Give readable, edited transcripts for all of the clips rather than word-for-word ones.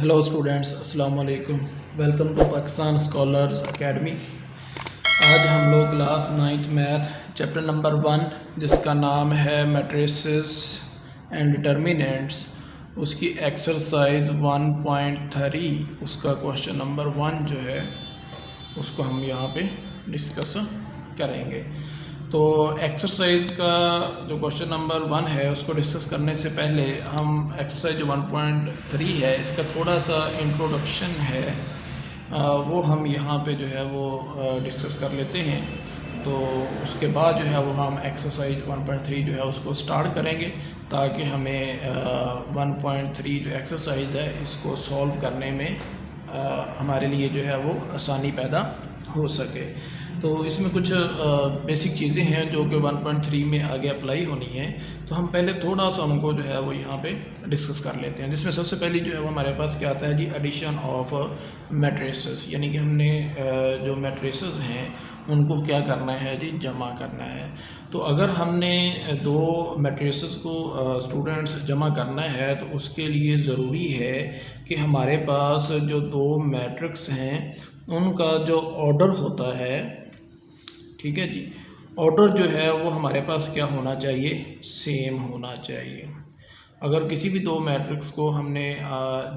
Hello students, अस्सलाम वालेकुम। Welcome to Pakistan scholars academy. आज हम लोग class 9th math chapter number 1 जिसका नाम है मैट्रिसेस एंड डिटर्मिनेंट्स, उसकी एक्सरसाइज 1.3 उसका क्वेश्चन नंबर 1 जो है उसको हम यहाँ पे डिस्कस करेंगे। तो एक्सरसाइज का जो क्वेश्चन नंबर 1 है उसको डिस्कस करने से पहले हम एक्सरसाइज 1.3 है इसका थोड़ा सा इंट्रोडक्शन है, वो हम यहाँ पे जो है वो डिस्कस कर लेते हैं। तो उसके बाद जो है वो हम एक्सरसाइज 1.3 जो है उसको स्टार्ट करेंगे ताकि हमें 1.3 जो एक्सरसाइज है इसको सॉल्व करने में हमारे लिए जो है वो आसानी पैदा हो सके। तो इसमें कुछ बेसिक चीज़ें हैं जो कि 1.3 में आगे अप्लाई होनी है। तो हम पहले थोड़ा सा उनको जो है वो यहाँ पे डिस्कस कर लेते हैं। जिसमें सबसे पहले जो है वो हमारे पास क्या आता है जी, एडिशन ऑफ मैट्रिसेस, यानी कि हमने जो मैट्रिसेस हैं उनको क्या करना है जी, जमा करना है। तो अगर हमने दो मैट्रिसेस को स्टूडेंट्स जमा करना है तो उसके लिए ज़रूरी है कि हमारे पास जो दो मैट्रिक्स हैं उनका जो ऑर्डर होता है, ठीक है जी, ऑर्डर जो है वो हमारे पास क्या होना चाहिए, सेम होना चाहिए। अगर किसी भी दो मैट्रिक्स को हमने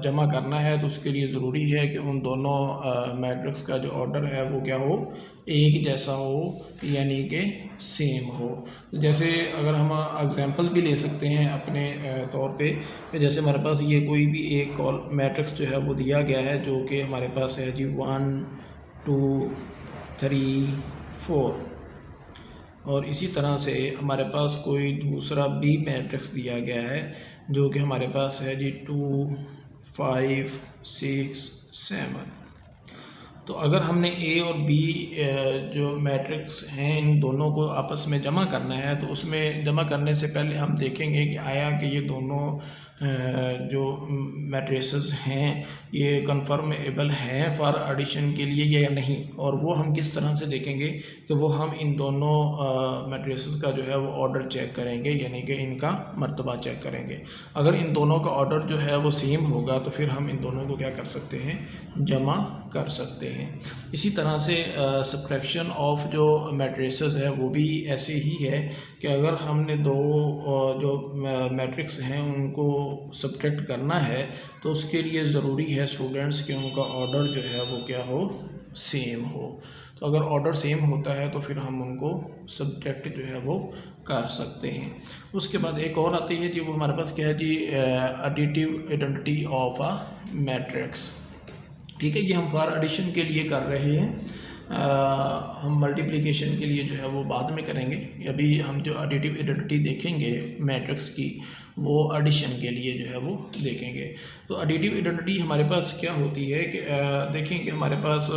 जमा करना है तो उसके लिए ज़रूरी है कि उन दोनों मैट्रिक्स का जो ऑर्डर है वो क्या हो, एक जैसा हो, यानी कि सेम हो। तो जैसे अगर हम एग्जांपल भी ले सकते हैं अपने तौर पे, जैसे हमारे पास ये कोई भी एक मैट्रिक्स जो है वो दिया गया है जो कि हमारे पास है जी 1 2 3 4, और इसी तरह से हमारे पास कोई दूसरा बी मैट्रिक्स दिया गया है जो कि हमारे पास है जी 2 5 6 7। तो अगर हमने ए और बी जो मैट्रिक्स हैं इन दोनों को आपस में जमा करना है तो उसमें जमा करने से पहले हम देखेंगे कि आया कि ये दोनों जो मैट्रिसेस हैं ये कन्फर्मेबल हैं फॉर एडिशन के लिए या नहीं। और वो हम किस तरह से देखेंगे कि वो हम इन दोनों मैट्रिसेस का जो है वो ऑर्डर चेक करेंगे, यानी कि इनका मर्तबा चेक करेंगे। अगर इन दोनों का ऑर्डर जो है वो सेम होगा तो फिर हम इन दोनों को क्या कर सकते हैं, जमा कर सकते हैं। इसी तरह से सब्ट्रैक्शन ऑफ जो मैट्रिसेस है वो भी ऐसे ही है कि अगर हमने दो जो मैट्रिक्स हैं उनको सब्ट्रैक्ट करना है तो उसके लिए ज़रूरी है स्टूडेंट्स कि उनका ऑर्डर जो है वो क्या हो, सेम हो। तो अगर ऑर्डर सेम होता है तो फिर हम उनको सब्ट्रैक्ट जो है वो कर सकते हैं। उसके बाद एक और आती है जी, वो हमारे पास क्या है जी, additive identity of a matrix. ठीक है, ये हम फॉर एडिशन के लिए कर रहे हैं, हम मल्टीप्लिकेशन के लिए जो है वो बाद में करेंगे। अभी हम जो एडिटिव आइडेंटिटी देखेंगे मैट्रिक्स की वो एडिशन के लिए जो है वो देखेंगे। तो एडिटिव आइडेंटिटी हमारे पास क्या होती है कि देखें कि हमारे पास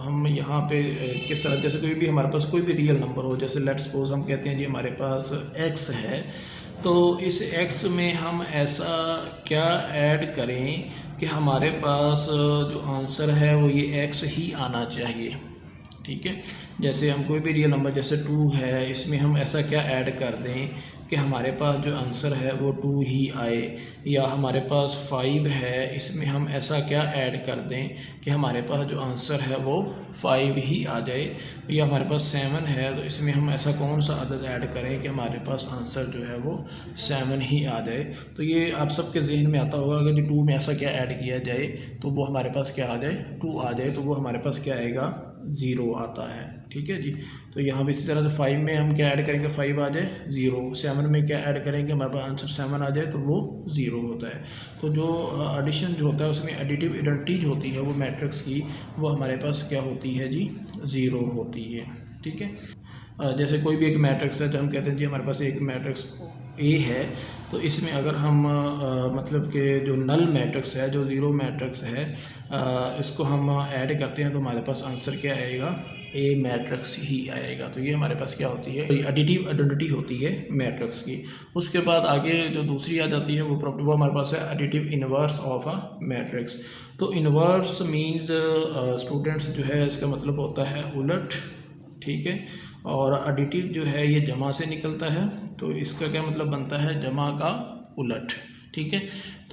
हम यहाँ पे किस तरह, जैसे कोई भी हमारे पास कोई भी रियल नंबर हो, जैसे लेट्स सपोज हम कहते हैं जी हमारे पास x है, तो इस x में हम ऐसा क्या ऐड करें कि हमारे पास जो आंसर है वो ये x ही आना चाहिए। ठीक है, जैसे हम कोई भी रियल नंबर जैसे 2 है, इसमें हम ऐसा क्या ऐड कर दें कि हमारे पास जो आंसर है वो 2 ही आए। या हमारे पास 5 है, इसमें हम ऐसा क्या ऐड कर दें कि हमारे पास जो आंसर है वो 5 ही आ जाए। या हमारे पास 7 है तो इसमें हम ऐसा कौन सा अदद ऐड करें कि हमारे पास आंसर जो है वो 7 ही आ जाए। तो ये आप सबके जहन में आता होगा, अगर जो 2 में ऐसा क्या ऐड किया जाए तो वो हमारे पास क्या आ जाए, 2 आ जाए, तो वो हमारे पास क्या आएगा, 0 आता है। ठीक है जी, तो यहाँ भी इसी तरह से 5 में हम क्या ऐड करेंगे, 5 आ जाए 0, 7 में क्या ऐड करेंगे, हमारे पास आंसर 7 आ जाए तो वो 0 होता है। तो जो एडिशन जो होता है उसमें एडिटिव आइडेंटिटी जो होती है वो मैट्रिक्स की, वो हमारे पास क्या होती है जी, 0 होती है। ठीक है, जैसे कोई भी एक मैट्रिक्स है, तो हम कहते हैं जी हमारे पास एक मैट्रिक्स ए है, तो इसमें अगर हम मतलब कि जो नल मैट्रिक्स है, जो ज़ीरो मैट्रिक्स है, इसको हम ऐड करते हैं तो हमारे पास आंसर क्या आएगा, ए मैट्रिक्स ही आएगा। तो ये हमारे पास क्या होती है, एडिटिव आइडेंटिटी होती है मैट्रिक्स की। उसके बाद आगे जो दूसरी आ जाती है वो हमारे पास है additive inverse of a matrix. तो इन्वर्स मीन्स स्टूडेंट्स जो है इसका मतलब होता है उलट। ठीक है, और एडिटिव जो है ये जमा से निकलता है, तो इसका क्या मतलब बनता है, जमा का उलट। ठीक है,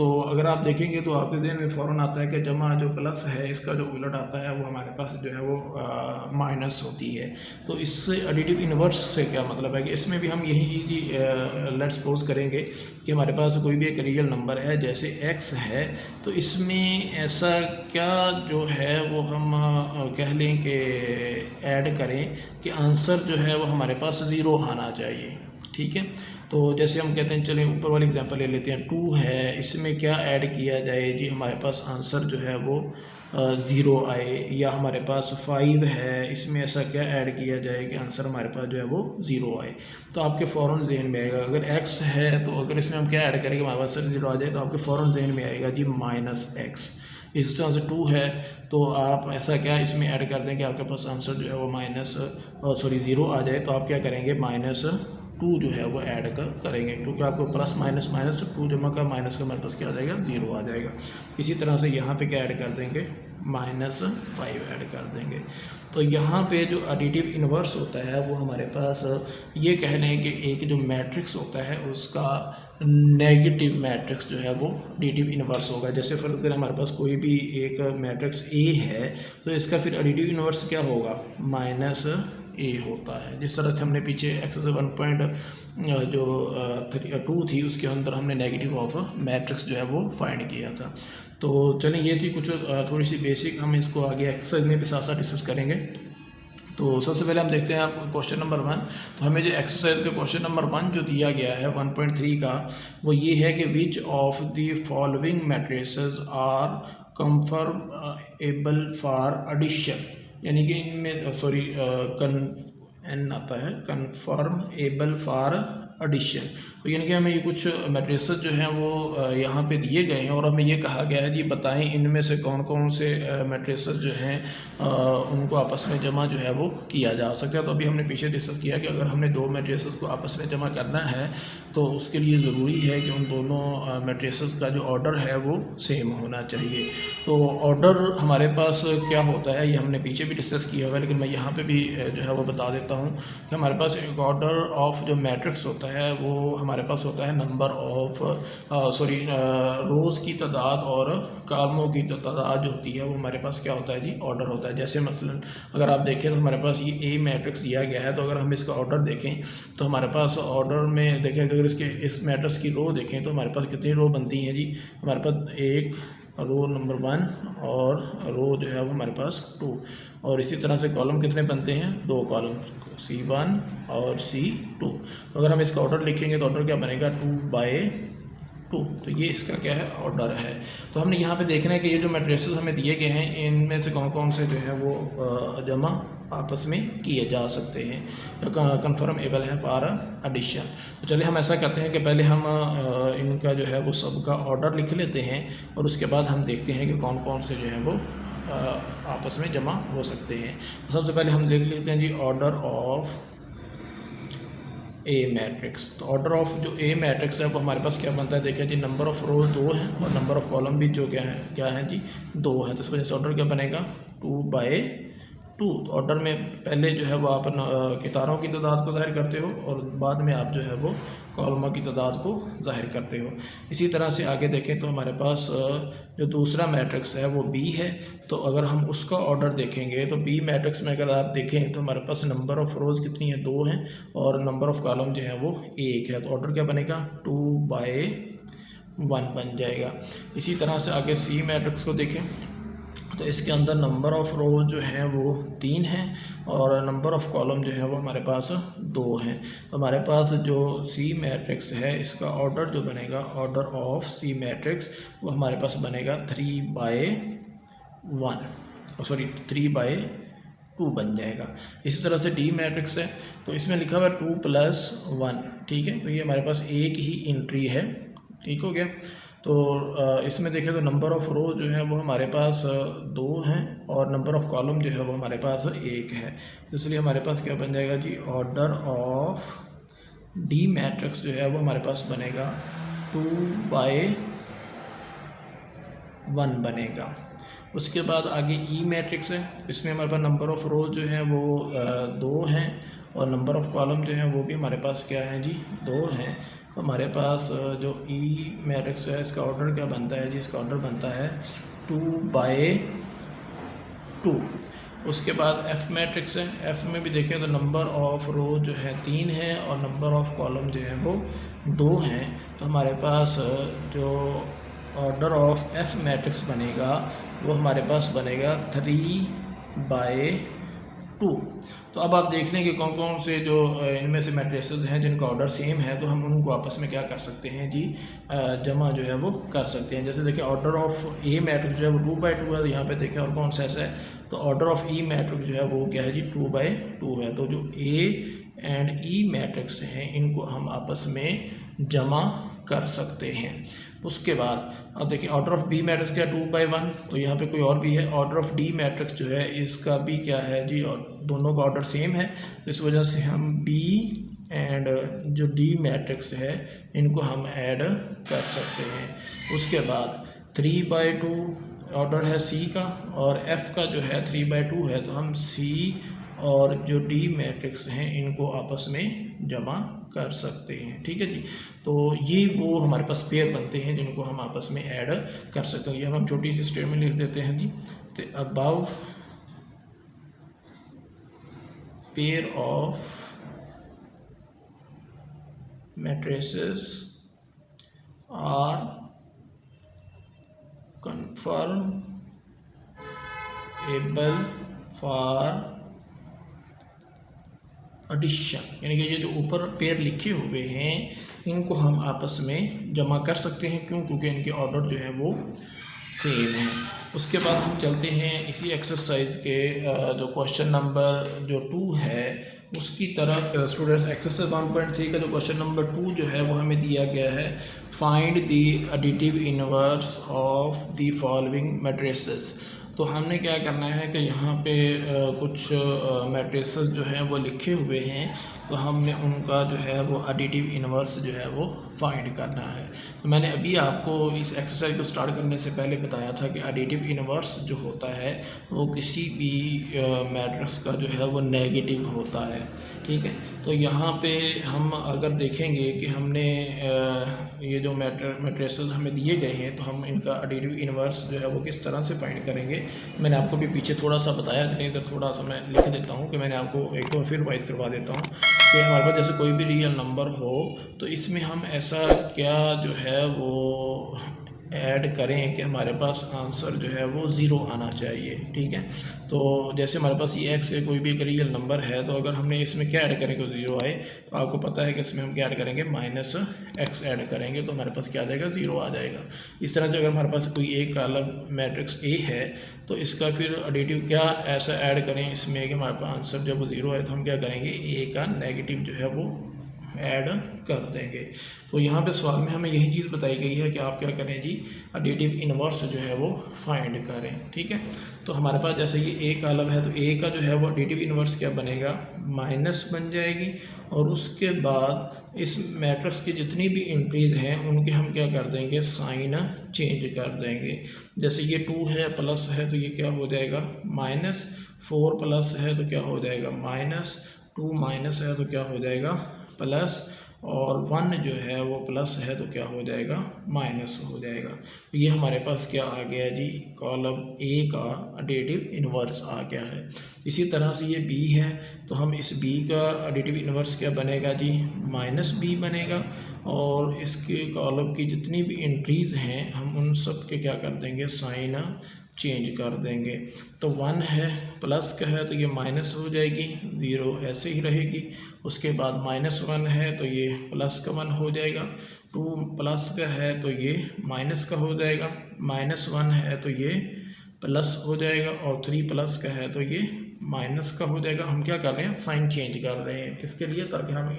तो अगर आप देखेंगे तो आपके ज़हन में फ़ौरन आता है कि जमा जो प्लस है इसका जो उलट आता है वो हमारे पास जो है वो माइनस होती है। तो इससे एडिटिव इन्वर्स से क्या मतलब है कि इसमें भी हम यही चीज़ लेट्स सपोज करेंगे कि हमारे पास कोई भी एक रियल नंबर है जैसे x है, तो इसमें ऐसा क्या जो है वो हम कह लें कि ऐड करें कि आंसर जो है वो हमारे पास ज़ीरो आना चाहिए। ठीक है, तो जैसे हम कहते हैं, चलें ऊपर वाली एग्जांपल ले लेते हैं, 2 है, इसमें क्या ऐड किया जाए जी, हमारे पास आंसर जो है वो ज़ीरो आए। या हमारे पास 5 है, इसमें ऐसा क्या ऐड किया जाए कि आंसर हमारे पास जो है वो ज़ीरो आए। तो आपके फ़ौरन जहन में आएगा, अगर x है तो अगर इसमें हम क्या ऐड करेंगे हमारे पास आंसर ज़ीरो आ जाए, तो आपके फ़ौरन जहन में आएगा जी -x। इस तरह से 2 है तो आप ऐसा क्या इसमें ऐड कर दें कि आपके पास आंसर जो है वो ज़ीरो आ जाए, तो आप क्या करेंगे -2 जो है वो ऐड करेंगे, क्योंकि आपको प्लस माइनस माइनस 2 जमा का माइनस का हमारे पास क्या आ जाएगा, ज़ीरो आ जाएगा। इसी तरह से यहाँ पे क्या ऐड कर देंगे, -5 ऐड कर देंगे। तो यहाँ पे जो एडिटिव इन्वर्स होता है वो हमारे पास ये कह लें कि एक जो मैट्रिक्स होता है उसका नेगेटिव मैट्रिक्स जो है वो एडिटिव इन्वर्स होगा। जैसे फॉर एग्जाम्पल हमारे पास कोई भी एक मैट्रिक्स A है तो इसका फिर एडिटिव इन्वर्स क्या होगा, -A होता है। जिस तरह से हमने पीछे -2 थी उसके अंदर हमने नेगेटिव ऑफ मैट्रिक्स जो है वो फाइंड किया था। तो चलें, ये थी कुछ थोड़ी सी बेसिक, हम इसको आगे एक्सरसाइज में भी साथ साथ डिस्कस करेंगे। तो सबसे पहले हम देखते हैं क्वेश्चन नंबर 1। तो हमें जो एक्सरसाइज का क्वेश्चन नंबर 1 जो दिया गया है 1.3 का, वो ये है कि which of the following matrices are conformable for addition, यानी कि इनमें एन आता है, कंफर्मेबल फॉर एडिशन। तो यानी कि हमें ये कुछ मैट्रिसेस जो हैं वो यहाँ पे दिए गए हैं और हमें ये कहा गया है जी बताएं इनमें से कौन कौन से मैट्रिसेस जो हैं उनको आपस में जमा जो है वो किया जा सकता है। तो अभी हमने पीछे डिस्कस किया कि अगर हमने दो मैट्रिसेस को आपस में जमा करना है तो उसके लिए ज़रूरी है कि उन दोनों मैट्रिसेस का जो ऑर्डर है वो सेम होना चाहिए। तो ऑर्डर हमारे पास क्या होता है ये हमने पीछे भी डिस्कस किया हुआ है, लेकिन मैं यहाँ पे भी जो है वो बता देता हूँ कि हमारे पास एक ऑर्डर ऑफ जो मैट्रिक्स होता है वो हमारे पास होता है नंबर ऑफ रोज़ की तादाद और कॉलमों की तादाद जो होती है वो हमारे पास क्या होता है जी, ऑर्डर होता है। जैसे मसलन अगर आप देखें तो हमारे पास ये A मैट्रिक्स दिया गया है, तो अगर हम इसका ऑर्डर देखें तो हमारे पास ऑर्डर में देखें, अगर इस मैट्रिक्स की रो देखें तो हमारे पास कितनी रो बनती हैं जी, हमारे पास एक रो नंबर 1 और रो जो है वो हमारे पास 2, और इसी तरह से कॉलम कितने बनते हैं, 2 कॉलम, C1 और C2। तो अगर हम इसका ऑर्डर लिखेंगे तो ऑर्डर क्या बनेगा, 2/2। तो ये इसका क्या है, ऑर्डर है। तो हमने यहाँ पे देखना है कि ये जो मैट्रिसेस हमें दिए गए हैं इनमें से कौन कौन से जो है वो जमा आपस में किए जा सकते हैं, तो कंफर्मेबल है फॉर एडिशन। तो चलिए हम ऐसा करते हैं कि पहले हम इनका जो है वो सबका ऑर्डर लिख लेते हैं और उसके बाद हम देखते हैं कि कौन कौन से जो है वो आपस में जमा हो सकते हैं। तो सबसे पहले हम देख लेते हैं जी ऑर्डर ऑफ A मैट्रिक्स। तो ऑर्डर ऑफ जो A मैट्रिक्स है वो हमारे पास क्या बनता है, देखिए जी नंबर ऑफ रो 2 है और नंबर ऑफ कॉलम भी जो क्या है जी 2 है। तो इस वजह से ऑर्डर क्या बनेगा, 2/2। तो ऑर्डर में पहले जो है वो आप कितारों की तादाद को ज़ाहिर करते हो और बाद में आप जो है वो कॉलमों की तादाद को ज़ाहिर करते हो। इसी तरह से आगे देखें तो हमारे पास जो दूसरा मैट्रिक्स है वो B है। तो अगर हम उसका ऑर्डर देखेंगे तो B मैट्रिक्स में अगर आप देखें तो हमारे पास नंबर ऑफ़ रोज़ कितनी है, 2 हैं, और नंबर ऑफ़ कॉलम जो है वो 1 है। तो ऑर्डर क्या बनेगा, 2/1 बन जाएगा। इसी तरह से आगे C मैट्रिक्स को देखें तो इसके अंदर नंबर ऑफ़ रोज जो हैं वो 3 हैं और नंबर ऑफ़ कॉलम जो है वो हमारे पास 2 हैं। तो हमारे पास जो C मैट्रिक्स है इसका ऑर्डर जो बनेगा, ऑर्डर ऑफ C मैट्रिक्स वो हमारे पास बनेगा 3/2 बन जाएगा। इसी तरह से D मैट्रिक्स है तो इसमें लिखा हुआ है 2+1, ठीक है। तो ये हमारे पास एक ही एंट्री है, ठीक हो गया। तो इसमें देखें तो नंबर ऑफ़ रो जो है वो हमारे पास 2 हैं और नंबर ऑफ़ कॉलम जो है वो हमारे पास 1 है। तो इसलिए हमारे पास क्या बन जाएगा जी, ऑर्डर ऑफ D मैट्रिक्स जो है वो हमारे पास बनेगा 2/1 बनेगा। उसके बाद आगे E मैट्रिक्स है, इसमें हमारे पास नंबर ऑफ़ रो जो है वो 2 हैं और नंबर ऑफ़ कॉलम जो है वो भी हमारे पास क्या है जी, 2 हैं। हमारे पास जो ई मैट्रिक्स है इसका ऑर्डर क्या बनता है जी, इसका ऑर्डर बनता है 2/2। उसके बाद एफ मैट्रिक्स है, एफ में भी देखें तो नंबर ऑफ रो जो है 3 है और नंबर ऑफ कॉलम जो है वो 2 हैं। तो हमारे पास जो ऑर्डर ऑफ एफ मैट्रिक्स बनेगा वो हमारे पास बनेगा 3/2। तो अब आप देख लें कि कौन कौन से जो इनमें से मैट्रिसेस हैं जिनका ऑर्डर सेम है, तो हम उनको आपस में क्या कर सकते हैं जी, जमा जो है वो कर सकते हैं। जैसे देखिए ऑर्डर ऑफ ए मैट्रिक्स जो है वो 2/2 है, तो यहाँ पे देखें और कौन सा ऐसा है, तो ऑर्डर ऑफ ई मैट्रिक्स जो है वो क्या है जी, 2/2 है। तो जो ए एंड ई मैट्रिक्स हैं इनको हम आपस में जमा कर सकते हैं। उसके बाद अब देखिए ऑर्डर ऑफ बी मैट्रिक्स क्या 2/1, तो यहाँ पे कोई और भी है। ऑर्डर ऑफ डी मैट्रिक्स जो है इसका भी क्या है जी, और दोनों का ऑर्डर सेम है, तो इस वजह से हम बी एंड जो डी मैट्रिक्स है इनको हम ऐड कर सकते हैं। उसके बाद 3/2 ऑर्डर है सी का, और एफ का जो है 3/2 है, तो हम सी और जो डी मैट्रिक्स हैं इनको आपस में जमा कर सकते हैं। ठीक है जी, तो ये वो हमारे पास पेयर बनते हैं जिनको हम आपस में ऐड कर सकते हैं। ये हम छोटी सी स्टेटमेंट लिख देते हैं जी, तो above pair of matrices are conformable for addition, यानी कि ये जो ऊपर पेयर लिखे हुए हैं इनको हम आपस में जमा कर सकते हैं। क्यों? क्योंकि इनके ऑर्डर जो है वो सेम है। उसके बाद हम चलते हैं इसी एक्सरसाइज के जो क्वेश्चन नंबर जो 2 है उसकी तरफ। स्टूडेंट्स एक्सरसाइज 1.3 का जो क्वेश्चन नंबर 2 जो है वो हमें दिया गया है, find the additive inverse of the following matrices. तो हमने क्या करना है कि यहाँ पे कुछ मैट्रिसेस जो हैं वो लिखे हुए हैं, तो हमने उनका जो है वो एडिटिव इनवर्स जो है वो फाइंड करना है। तो मैंने अभी आपको इस एक्सरसाइज को स्टार्ट करने से पहले बताया था कि एडिटिव इनवर्स जो होता है वो किसी भी मैट्रिक्स का जो है वो नेगेटिव होता है। ठीक है, तो यहाँ पे हम अगर देखेंगे कि हमने ये जो मैट्रिसेस हमें दिए गए हैं तो हम इनका एडिटिव इनवर्स जो है वो किस तरह से फाइंड करेंगे, मैंने आपको भी पीछे थोड़ा सा बताया, नहीं इधर थोड़ा सा मैं लिख देता हूँ कि मैंने आपको एक बार फिर वाइज करवा देता हूँ कि हमारे पास जैसे कोई भी रियल नंबर हो तो इसमें हम ऐसा क्या जो है वो ऐड करें कि हमारे पास आंसर जो है वो ज़ीरो आना चाहिए। ठीक है, तो जैसे हमारे पास ये एक्स है, कोई भी एक रियल नंबर है, तो अगर हमने इसमें क्या ऐड करें कि ज़ीरो आए, तो आपको पता है कि इसमें हम क्या ऐड करेंगे, -x ऐड करेंगे, तो हमारे पास क्या आ जाएगा, ज़ीरो आ जाएगा। इस तरह से अगर हमारे पास कोई एक अलग मैट्रिक्स ए है तो इसका फिर एडिटिव क्या ऐसा ऐड करें इसमें कि हमारे पास आंसर जब वो ज़ीरो आए तो हम क्या करेंगे, ए का नेगेटिव जो है वो ऐड कर देंगे। तो यहाँ पे सवाल में हमें यही चीज़ बताई गई है कि आप क्या करें जी, एडिटिव इनवर्स जो है वो फाइंड करें। ठीक है, तो हमारे पास जैसे ये ए का अलग है तो ए का जो है वो एडिटिव इनवर्स क्या बनेगा, माइनस बन जाएगी, और उसके बाद इस मैट्रिक्स की जितनी भी एंट्रीज हैं उनके हम क्या कर देंगे, साइन चेंज कर देंगे। जैसे ये 2 है प्लस है तो ये क्या हो जाएगा, -4 प्लस है तो क्या हो जाएगा, -2 माइनस है तो क्या हो जाएगा, प्लस, और 1 जो है वो प्लस है तो क्या हो जाएगा, माइनस हो जाएगा। तो ये हमारे पास क्या आ गया जी, कॉलम ए का एडिटिव इनवर्स आ गया है। इसी तरह से ये बी है तो हम इस बी का एडिटिव इनवर्स क्या बनेगा जी, -b बनेगा, और इसके कॉलम की जितनी भी एंट्रीज़ हैं हम उन सब के क्या कर देंगे, साइन चेंज कर देंगे। तो 1 है प्लस का है तो ये माइनस हो जाएगी, 0 ऐसे ही रहेगी। उसके बाद -1 है तो ये प्लस का 1 हो जाएगा, 2 प्लस का है तो ये माइनस का हो जाएगा, -1 है तो ये प्लस हो जाएगा, और 3 प्लस का है तो ये माइनस का हो जाएगा। हम क्या कर रहे हैं, साइन चेंज कर रहे हैं, किसके लिए, ताकि हम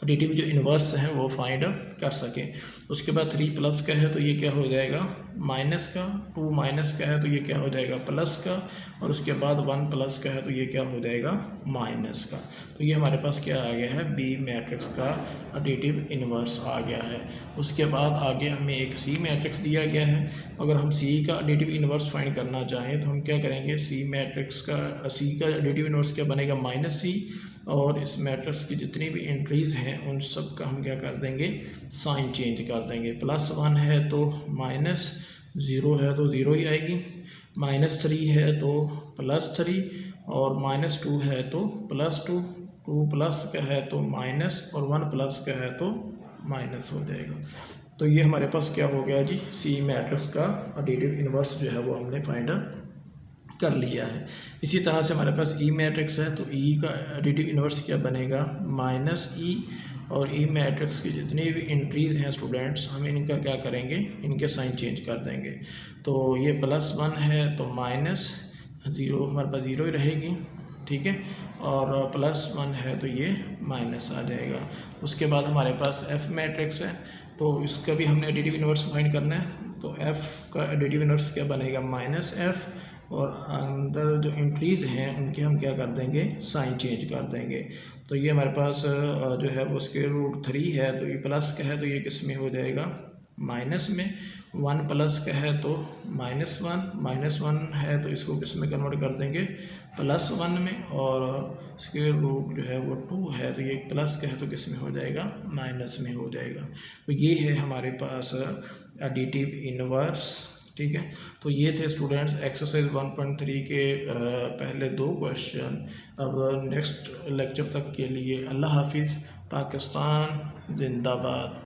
एडिटिव जो इनवर्स हैं वो फाइंड कर सकें। उसके बाद 3 प्लस का है तो ये क्या हो जाएगा, माइनस का, 2 माइनस का है तो ये क्या हो जाएगा, प्लस का, और उसके बाद 1 प्लस का है तो ये क्या हो जाएगा, माइनस का। तो ये हमारे पास क्या आ गया है, बी मैट्रिक्स का एडिटिव इनवर्स आ गया है। उसके बाद आगे हमें एक सी मैट्रिक्स दिया गया है। अगर हम सी का एडिटिव इनवर्स फाइंड करना चाहें तो हम क्या करेंगे, सी मैट्रिक्स का सी का एडिटिव इनवर्स क्या बनेगा, -c, और इस मैट्रिक्स की जितनी भी एंट्रीज़ हैं उन सब का हम क्या कर देंगे, साइन चेंज कर देंगे। +1 है तो -0 है तो 0 ही आएगी, -3 है तो +3 और -2 है तो +2, 2 प्लस का है तो माइनस और 1 प्लस का है तो माइनस हो जाएगा। तो ये हमारे पास क्या हो गया जी, सी मैट्रिक्स का एडिटिव इन्वर्स जो है वो हमने फाइंड कर लिया है। इसी तरह से हमारे पास ई मैट्रिक्स है तो ई का एडिटिव इन्वर्स क्या बनेगा, -e, और ई मैट्रिक्स की जितनी भी एंट्रीज हैं स्टूडेंट्स, हम इनका क्या करेंगे, इनके साइन चेंज कर देंगे। तो ये +1 है तो -0 हमारे पास 0 ही रहेगी, ठीक है, और +1 है तो ये माइनस आ जाएगा। उसके बाद हमारे पास एफ मैट्रिक्स है तो इसका भी हमने एडिटिव इन्वर्स फाइंड करना है। तो एफ़ का एडिटिव इन्वर्स क्या बनेगा, -f, और अंदर जो एंट्रीज़ हैं उनके हम क्या कर देंगे, साइन चेंज कर देंगे। तो ये हमारे पास जो है वो √3 है तो ये प्लस का है तो ये किस में हो जाएगा, माइनस में। 1 प्लस का है तो -1 है तो इसको किस में कन्वर्ट कर देंगे, +1 में, और स्क्वायर रूट जो है वो 2 है तो ये प्लस का है तो किस में हो जाएगा, माइनस में हो जाएगा। तो ये है हमारे पास एडिटिव इन्वर्स, ठीक है। तो ये थे स्टूडेंट्स एक्सरसाइज 1.3 के पहले 2 क्वेश्चन। अब नेक्स्ट लेक्चर तक के लिए अल्लाह हाफिज़, पाकिस्तान जिंदाबाद।